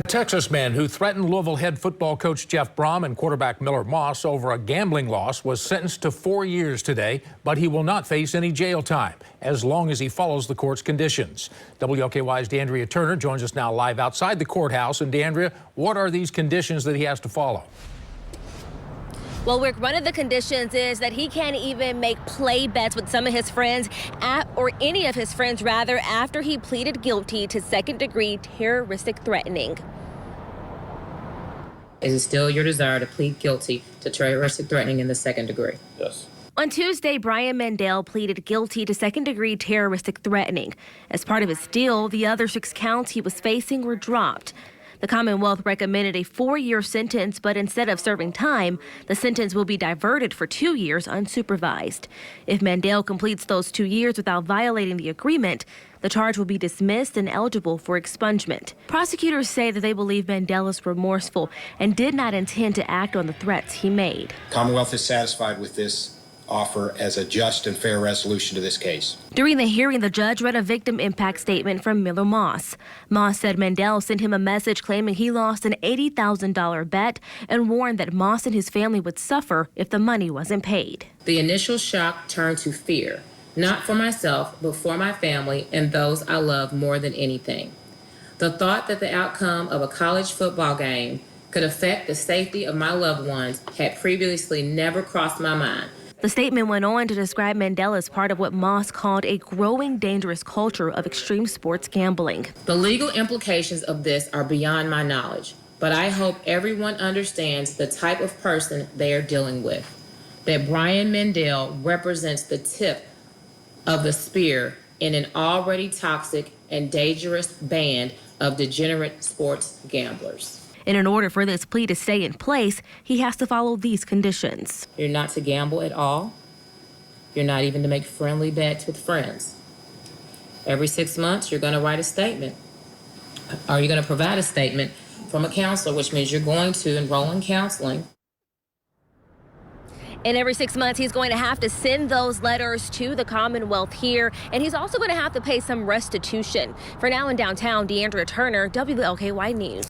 Texas man who threatened Louisville head football coach Jeff Brom and quarterback Miller Moss over a gambling loss was sentenced to 4 years today, but he will not face any jail time as long as he follows the court's conditions. WLKY's DeAndrea Turner joins us now live outside the courthouse. And DeAndrea, what are these conditions that he has to follow? Well, Rick, one of the conditions is that he can't even make play bets with some of his friends or any of his friends, rather, after he pleaded guilty to second-degree terroristic threatening. Is it still your desire to plead guilty to terroristic threatening in the second degree? Yes. On Tuesday, Brian Mandel pleaded guilty to second-degree terroristic threatening. As part of his deal, the other 6 counts he was facing were dropped. The Commonwealth recommended a 4-year sentence, but instead of serving time, the sentence will be diverted for 2 years unsupervised. If Mandel completes those 2 years without violating the agreement, the charge will be dismissed and eligible for expungement. Prosecutors say that they believe Mandel is remorseful and did not intend to act on the threats he made. Commonwealth is satisfied with this offer as a just and fair resolution to this case. During the hearing, the judge read a victim impact statement from Miller Moss. Moss said Mandel sent him a message claiming he lost an $80,000 bet and warned that Moss and his family would suffer if the money wasn't paid. The initial shock turned to fear, not for myself, but for my family and those I love more than anything. The thought that the outcome of a college football game could affect the safety of my loved ones had previously never crossed my mind. The statement went on to describe Mandel as part of what Moss called a growing dangerous culture of extreme sports gambling. The legal implications of this are beyond my knowledge, but I hope everyone understands the type of person they are dealing with. That Brian Mandel represents the tip of the spear in an already toxic and dangerous band of degenerate sports gamblers. And in order for this plea to stay in place, he has to follow these conditions. You're not to gamble at all. You're not even to make friendly bets with friends. Every 6 months, you're going to write a statement. Or you're going to provide a statement from a counselor, which means you're going to enroll in counseling. And every 6 months, he's going to have to send those letters to the Commonwealth here. And he's also going to have to pay some restitution. For now in downtown, DeAndrea Turner, WLKY News.